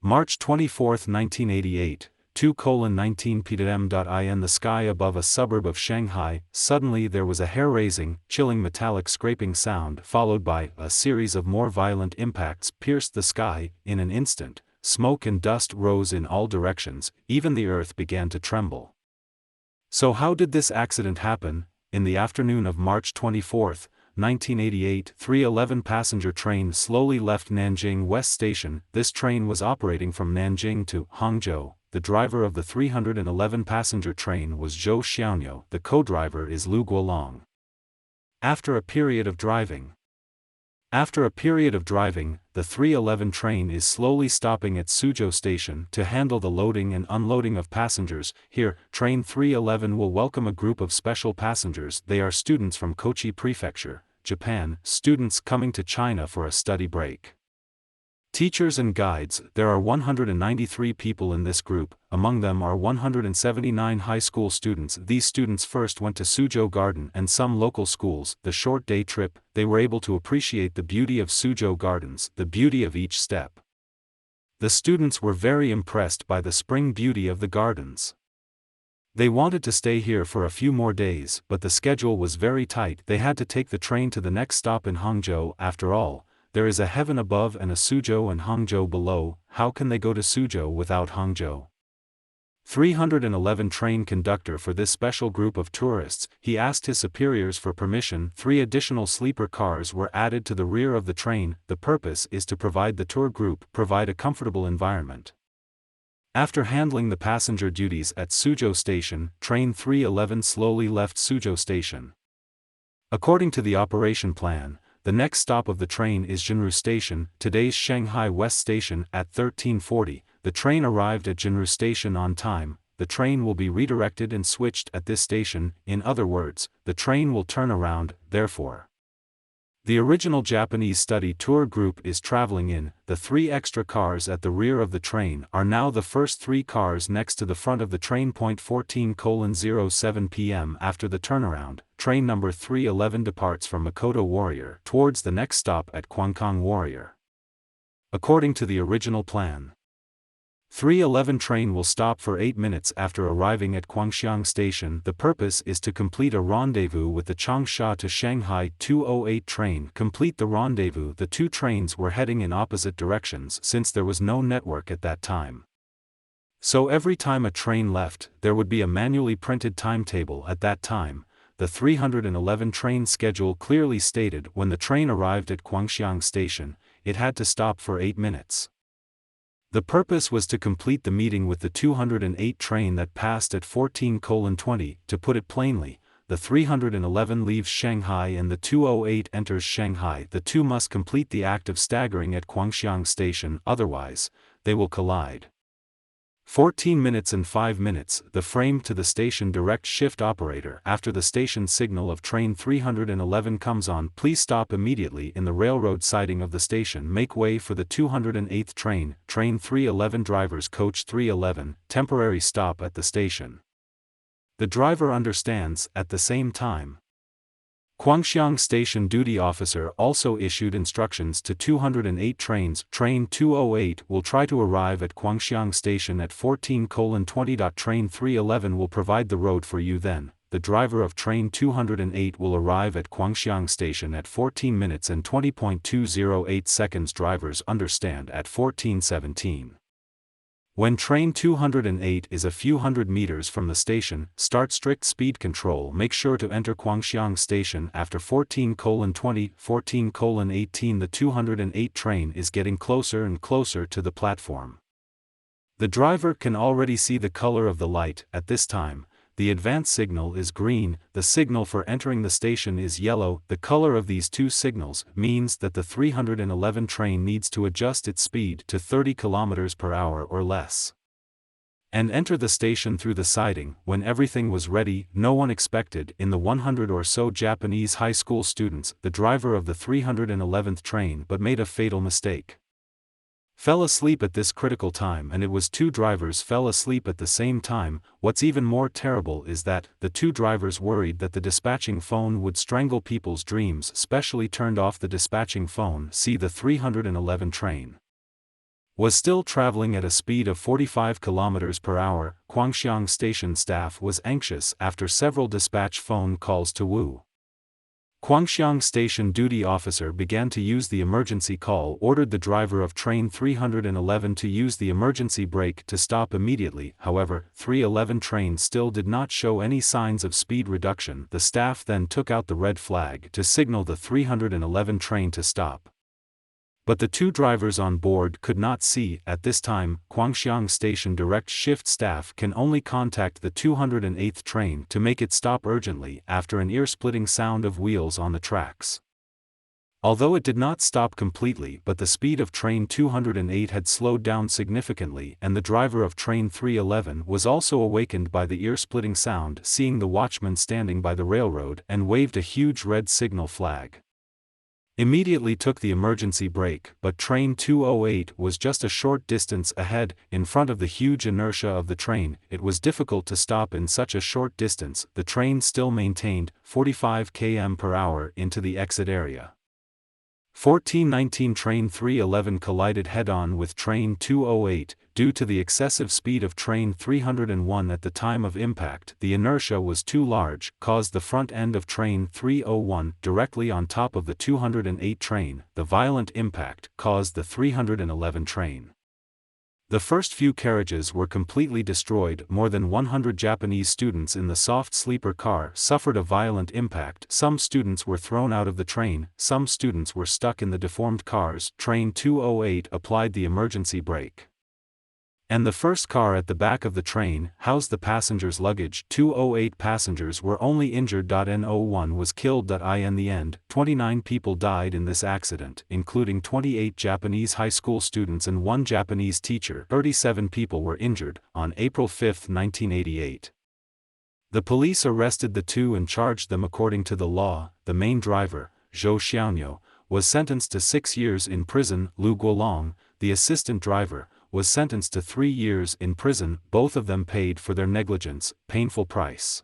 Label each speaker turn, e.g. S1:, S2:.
S1: March 24, 1988, 2:19 p.m. In the sky above a suburb of Shanghai, suddenly there was a hair-raising, chilling metallic scraping sound followed by a series of more violent impacts pierced the sky. In an instant, smoke and dust rose in all directions, even the earth began to tremble. So how did this accident happen? In the afternoon of March 24, 1988, 311 passenger train slowly left Nanjing West Station. This train was operating from Nanjing to Hangzhou. The driver of the 311 passenger train was Zhou Xiaonyo. The co-driver is Lu Guolong. After a period of driving, the 311 train is slowly stopping at Suzhou Station to handle the loading and unloading of passengers. Here, train 311 will welcome a group of special passengers. They are students from Kochi Prefecture, Japan, students coming to China for a study break. Teachers and guides. There are 193 people in this group, among them are 179 high school students. These students first went to Suzhou Garden and some local schools. The short day trip, they were able to appreciate the beauty of Suzhou Gardens, the beauty of each step. The students were very impressed by the spring beauty of the gardens. They wanted to stay here for a few more days, but the schedule was very tight. They had to take the train to the next stop in Hangzhou. After all, there is a heaven above and a Suzhou and Hangzhou below. How can they go to Suzhou without Hangzhou? 311 train conductor for this special group of tourists, he asked his superiors for permission. 3 additional sleeper cars were added to the rear of the train. The purpose is to provide the tour group a comfortable environment. After handling the passenger duties at Suzhou Station, train 311 slowly left Suzhou Station. According to the operation plan, the next stop of the train is Jinru Station, today's Shanghai West Station. At 13:40, the train arrived at Jinru Station on time. The train will be redirected and switched at this station. In other words, the train will turn around. Therefore, the original Japanese study tour group is traveling in. The 3 extra cars at the rear of the train are now the first 3 cars next to the front of the train. 14:07 p.m. After the turnaround, train number 311 departs from Makoto Warrior towards the next stop at Kwankong Warrior. According to the original plan, 311 train will stop for 8 minutes after arriving at Quanxiang Station. The purpose is to complete a rendezvous with the Changsha to Shanghai 208 train. Complete the rendezvous. The 2 trains were heading in opposite directions since there was no network at that time. So every time a train left, there would be a manually printed timetable at that time. The 311 train schedule clearly stated when the train arrived at Quanxiang Station, it had to stop for 8 minutes. The purpose was to complete the meeting with the 208 train that passed at 14:20. To put it plainly, the 311 leaves Shanghai and the 208 enters Shanghai. The 2 must complete the act of staggering at Quanxiang Station, otherwise, they will collide. 14 minutes and 5 minutes, the frame to the station direct shift operator. After the station signal of train 311 comes on, please stop immediately in the railroad siding of the station. Make way for the 208th train, train 311 drivers coach 311, temporary stop at the station. The driver understands. At the same time, Quanxiang Station duty officer also issued instructions to 208 trains. Train 208 will try to arrive at Quanxiang Station at 14:20. Train 311 will provide the road for you. Then, the driver of train 208 will arrive at Quanxiang Station at 14 minutes and 20.208 seconds. Drivers understand. At 14:17. When train 208 is a few hundred meters from the station, start strict speed control. Make sure to enter Quanxiang Station after 14:20. 14:18. The 208 train is getting closer and closer to the platform. The driver can already see the color of the light. At this time, the advance signal is green, the signal for entering the station is yellow. The color of these 2 signals means that the 311 train needs to adjust its speed to 30 km per hour or less and enter the station through the siding. When everything was ready, no one expected in the 100 or so Japanese high school students the driver of the 311th train but made a fatal mistake. Fell asleep at this critical time, and it was 2 drivers fell asleep at the same time. What's even more terrible is that the 2 drivers worried that the dispatching phone would strangle people's dreams, specially turned off the dispatching phone. See the 311 train. was still traveling at a speed of 45 kilometers per hour. Guangxiang station staff was anxious after several dispatch phone calls to Wu. Guangxiang station duty officer began to use the emergency call, ordered the driver of train 311 to use the emergency brake to stop immediately. However, 311 train still did not show any signs of speed reduction. The staff then took out the red flag to signal the 311 train to stop. But the two drivers on board could not see. At this time, Guangxiang Station direct shift staff can only contact the 208th train to make it stop urgently after an ear-splitting sound of wheels on the tracks. Although it did not stop completely, but the speed of train 208 had slowed down significantly, and the driver of train 311 was also awakened by the ear-splitting sound, seeing the watchman standing by the railroad, and waved a huge red signal flag. Immediately took the emergency brake, but train 208 was just a short distance ahead. In front of the huge inertia of the train, it was difficult to stop in such a short distance. The train still maintained 45 km per hour into the exit area. 1419 train 311 collided head-on with train 208. Due to the excessive speed of train 301 at the time of impact, the inertia was too large, caused the front end of train 301 directly on top of the 208 train. The violent impact caused the 311 train. The first few carriages were completely destroyed. More than 100 Japanese students in the soft sleeper car suffered a violent impact. Some students were thrown out of the train, some students were stuck in the deformed cars. Train 208 applied the emergency brake, and the first car at the back of the train housed the passengers' luggage. 208 passengers were only injured. No one was killed. In the end, 29 people died in this accident, including 28 Japanese high school students and one Japanese teacher. 37 people were injured. On April 5, 1988, the police arrested the two and charged them according to the law. The main driver, Zhou Xiaonyo, was sentenced to 6 years in prison. Lu Guolong, the assistant driver, was sentenced to 3 years in prison. Both of them paid for their negligence, painful price.